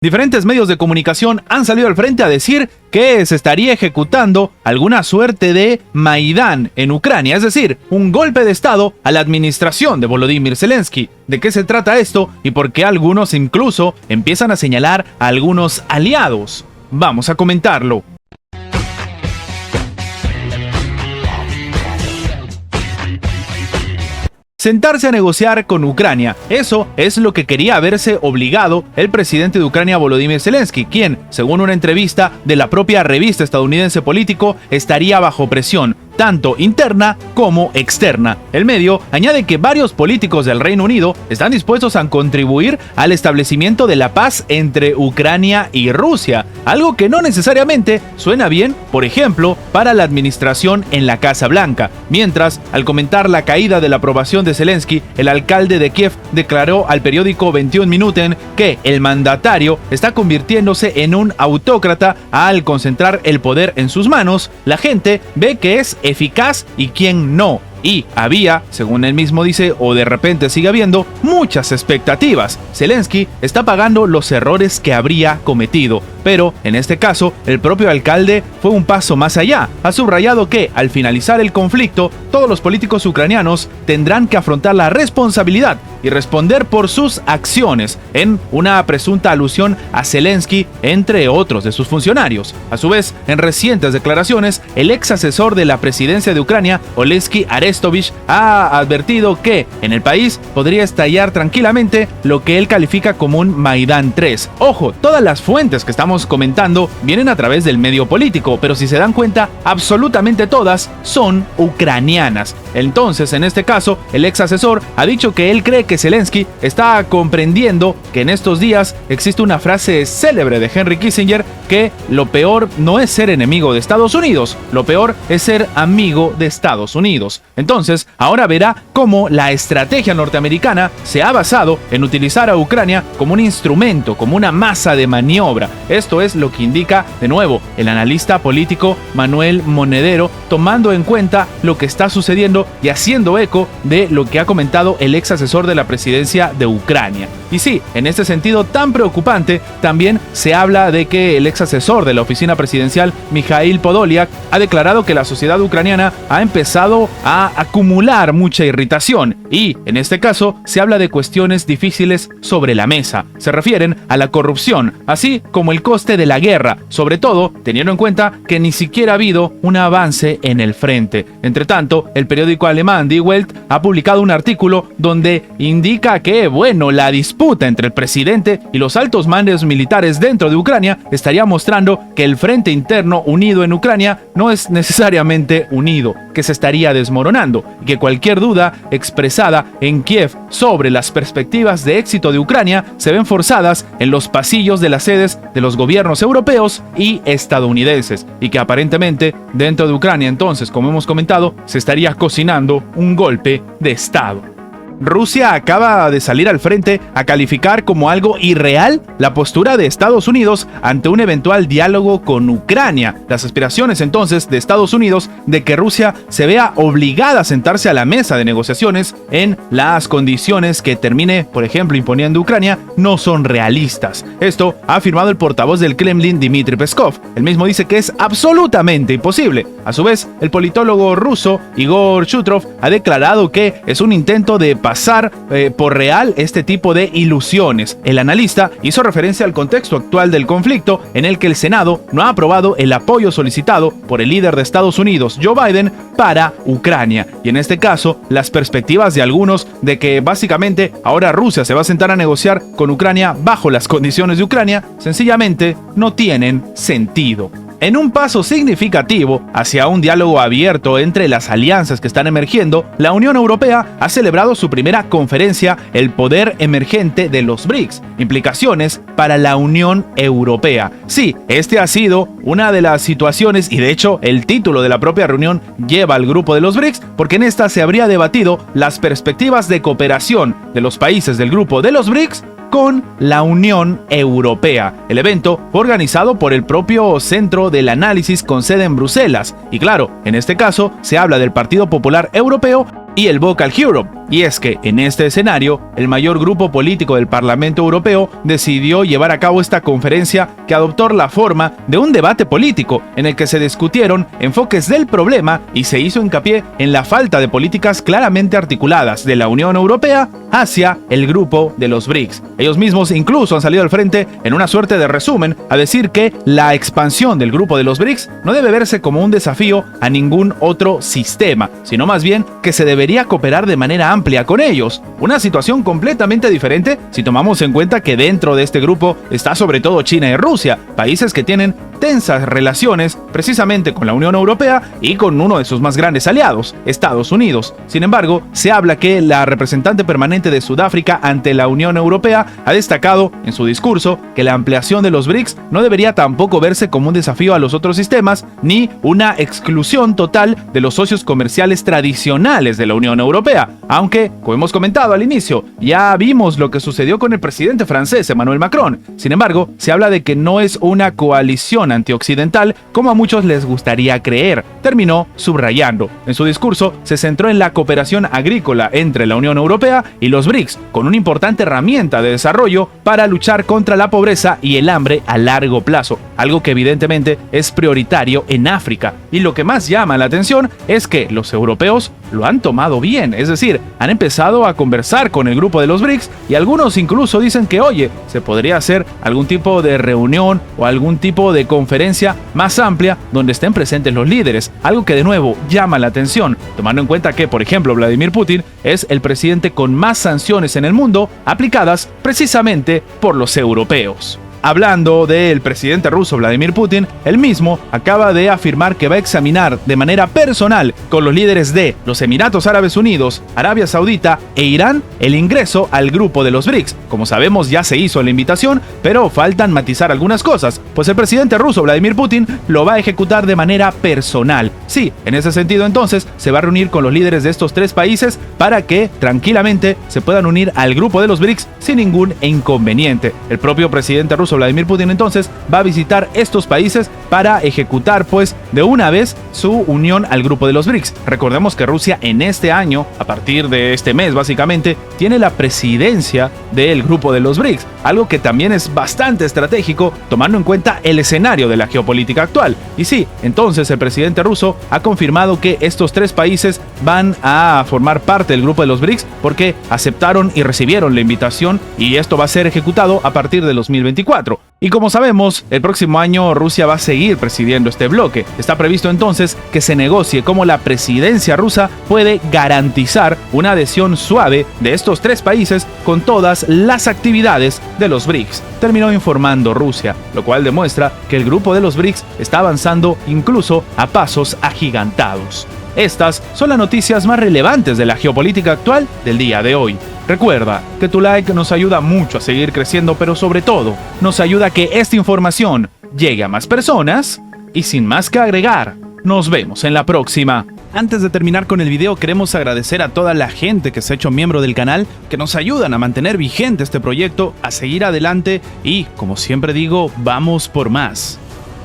Diferentes medios de comunicación han salido al frente a decir que se estaría ejecutando alguna suerte de Maidán en Ucrania, es decir, un golpe de estado a la administración de Volodymyr Zelensky. ¿De qué se trata esto y por qué algunos incluso empiezan a señalar a algunos aliados? Vamos a comentarlo. Sentarse a negociar con Ucrania. Eso es lo que quería verse obligado el presidente de Ucrania, Volodymyr Zelensky, quien, según una entrevista de la propia revista estadounidense Político, estaría bajo presión, tanto interna como externa. El medio añade que varios políticos del Reino Unido están dispuestos a contribuir al establecimiento de la paz entre Ucrania y Rusia, algo que no necesariamente suena bien, por ejemplo, para la administración en la Casa Blanca. Mientras, al comentar la caída de la aprobación de Zelensky, el alcalde de Kiev declaró al periódico 21 Minuten que el mandatario está convirtiéndose en un autócrata al concentrar el poder en sus manos. La gente ve que es eficaz y quién no. Y había, según él mismo dice, o de repente sigue habiendo, muchas expectativas. Zelensky está pagando los errores que habría cometido, pero en este caso, el propio alcalde fue un paso más allá. Ha subrayado que, al finalizar el conflicto, todos los políticos ucranianos tendrán que afrontar la responsabilidad y responder por sus acciones, en una presunta alusión a Zelensky, entre otros de sus funcionarios. A su vez, en recientes declaraciones, el ex asesor de la presidencia de Ucrania, Oleksiy Arestovich, ha advertido que en el país podría estallar tranquilamente lo que él califica como un Maidán 3. Ojo, todas las fuentes que estamos comentando vienen a través del medio político, pero si se dan cuenta, absolutamente todas son ucranianas. Entonces, en este caso, el ex asesor ha dicho que él cree que Zelensky está comprendiendo que en estos días existe una frase célebre de Henry Kissinger, que lo peor no es ser enemigo de Estados Unidos, lo peor es ser amigo de Estados Unidos. Entonces, ahora verá cómo la estrategia norteamericana se ha basado en utilizar a Ucrania como un instrumento, como una masa de maniobra. Esto es lo que indica, de nuevo, el analista político Manuel Monedero, tomando en cuenta lo que está sucediendo y haciendo eco de lo que ha comentado el ex asesor de la presidencia de Ucrania. Y sí, en este sentido tan preocupante, también se habla de que el ex asesor de la oficina presidencial, Mikhail Podolyak, ha declarado que la sociedad ucraniana ha empezado a acumular mucha irritación y, en este caso, se habla de cuestiones difíciles sobre la mesa. Se refieren a la corrupción, así como el coste de la guerra, sobre todo teniendo en cuenta que ni siquiera ha habido un avance en el frente. Entre tanto, el periódico alemán Die Welt ha publicado un artículo donde indica que, bueno, la disputa entre el presidente y los altos mandos militares dentro de Ucrania estaría mostrando que el frente interno unido en Ucrania no es necesariamente unido, que se estaría desmoronando y que cualquier duda expresada en Kiev sobre las perspectivas de éxito de Ucrania se ven forzadas en los pasillos de las sedes de los gobiernos europeos y estadounidenses, y que aparentemente dentro de Ucrania entonces, como hemos comentado, se estaría cocinando un golpe de estado. Rusia acaba de salir al frente a calificar como algo irreal la postura de Estados Unidos ante un eventual diálogo con Ucrania. Las aspiraciones entonces de Estados Unidos de que Rusia se vea obligada a sentarse a la mesa de negociaciones en las condiciones que termine, por ejemplo, imponiendo Ucrania, no son realistas. Esto ha afirmado el portavoz del Kremlin, Dmitry Peskov. Él mismo dice que es absolutamente imposible. A su vez, el politólogo ruso Igor Chutrov ha declarado que es un intento de pasar por real este tipo de ilusiones. El analista hizo referencia al contexto actual del conflicto, en el que el Senado no ha aprobado el apoyo solicitado por el líder de Estados Unidos, Joe Biden, para Ucrania. Y en este caso, las perspectivas de algunos de que básicamente ahora Rusia se va a sentar a negociar con Ucrania bajo las condiciones de Ucrania, sencillamente no tienen sentido. En un paso significativo hacia un diálogo abierto entre las alianzas que están emergiendo, la Unión Europea ha celebrado su primera conferencia, El Poder Emergente de los BRICS, implicaciones para la Unión Europea. Sí, este ha sido una de las situaciones, y de hecho el título de la propia reunión lleva al grupo de los BRICS, porque en esta se habría debatido las perspectivas de cooperación de los países del grupo de los BRICS con la Unión Europea. El evento fue organizado por el propio Centro del Análisis con sede en Bruselas, y claro, en este caso se habla del Partido Popular Europeo y el Vocal Europe. Y es que en este escenario, el mayor grupo político del Parlamento Europeo decidió llevar a cabo esta conferencia que adoptó la forma de un debate político en el que se discutieron enfoques del problema y se hizo hincapié en la falta de políticas claramente articuladas de la Unión Europea hacia el grupo de los BRICS. Ellos mismos incluso han salido al frente en una suerte de resumen a decir que la expansión del grupo de los BRICS no debe verse como un desafío a ningún otro sistema, sino más bien que se debería cooperar de manera amplia con ellos. Una situación completamente diferente si tomamos en cuenta que dentro de este grupo está sobre todo China y Rusia, países que tienen tensas relaciones precisamente con la Unión Europea y con uno de sus más grandes aliados, Estados Unidos. Sin embargo, se habla que la representante permanente de Sudáfrica ante la Unión Europea ha destacado en su discurso que la ampliación de los BRICS no debería tampoco verse como un desafío a los otros sistemas ni una exclusión total de los socios comerciales tradicionales de la Unión Europea, aunque, como hemos comentado al inicio, ya vimos lo que sucedió con el presidente francés Emmanuel Macron. Sin embargo, se habla de que no es una coalición antioccidental como a muchos les gustaría creer, terminó subrayando. En su discurso se centró en la cooperación agrícola entre la Unión Europea y los BRICS, con una importante herramienta de desarrollo para luchar contra la pobreza y el hambre a largo plazo, algo que evidentemente es prioritario en África. Y lo que más llama la atención es que los europeos lo han tomado bien, es decir, han empezado a conversar con el grupo de los BRICS y algunos incluso dicen que, oye, se podría hacer algún tipo de reunión o algún tipo de conferencia más amplia donde estén presentes los líderes, algo que de nuevo llama la atención, tomando en cuenta que, por ejemplo, Vladimir Putin es el presidente con más sanciones en el mundo aplicadas precisamente por los europeos. Hablando del presidente ruso Vladimir Putin, él mismo acaba de afirmar que va a examinar de manera personal con los líderes de los Emiratos Árabes Unidos, Arabia Saudita e Irán el ingreso al grupo de los BRICS. Como sabemos, ya se hizo la invitación, pero faltan matizar algunas cosas, pues el presidente ruso Vladimir Putin lo va a ejecutar de manera personal. Sí, en ese sentido entonces se va a reunir con los líderes de estos tres países para que tranquilamente se puedan unir al grupo de los BRICS sin ningún inconveniente. El propio presidente ruso Vladimir Putin entonces va a visitar estos países para ejecutar pues de una vez su unión al grupo de los BRICS. Recordemos que Rusia en este año, a partir de este mes básicamente, tiene la presidencia del grupo de los BRICS, algo que también es bastante estratégico tomando en cuenta el escenario de la geopolítica actual. Y sí, entonces el presidente ruso ha confirmado que estos tres países van a formar parte del grupo de los BRICS porque aceptaron y recibieron la invitación y esto va a ser ejecutado a partir de 2024. Y como sabemos, el próximo año Rusia va a seguir presidiendo este bloque. Está previsto entonces que se negocie cómo la presidencia rusa puede garantizar una adhesión suave de estos tres países con todas las actividades de los BRICS. Terminó informando Rusia, lo cual demuestra que el grupo de los BRICS está avanzando incluso a pasos agigantados. Estas son las noticias más relevantes de la geopolítica actual del día de hoy. Recuerda que tu like nos ayuda mucho a seguir creciendo, pero sobre todo nos ayuda a que esta información llegue a más personas. Y sin más que agregar, nos vemos en la próxima. Antes de terminar con el video, queremos agradecer a toda la gente que se ha hecho miembro del canal, que nos ayudan a mantener vigente este proyecto, a seguir adelante y, como siempre digo, vamos por más.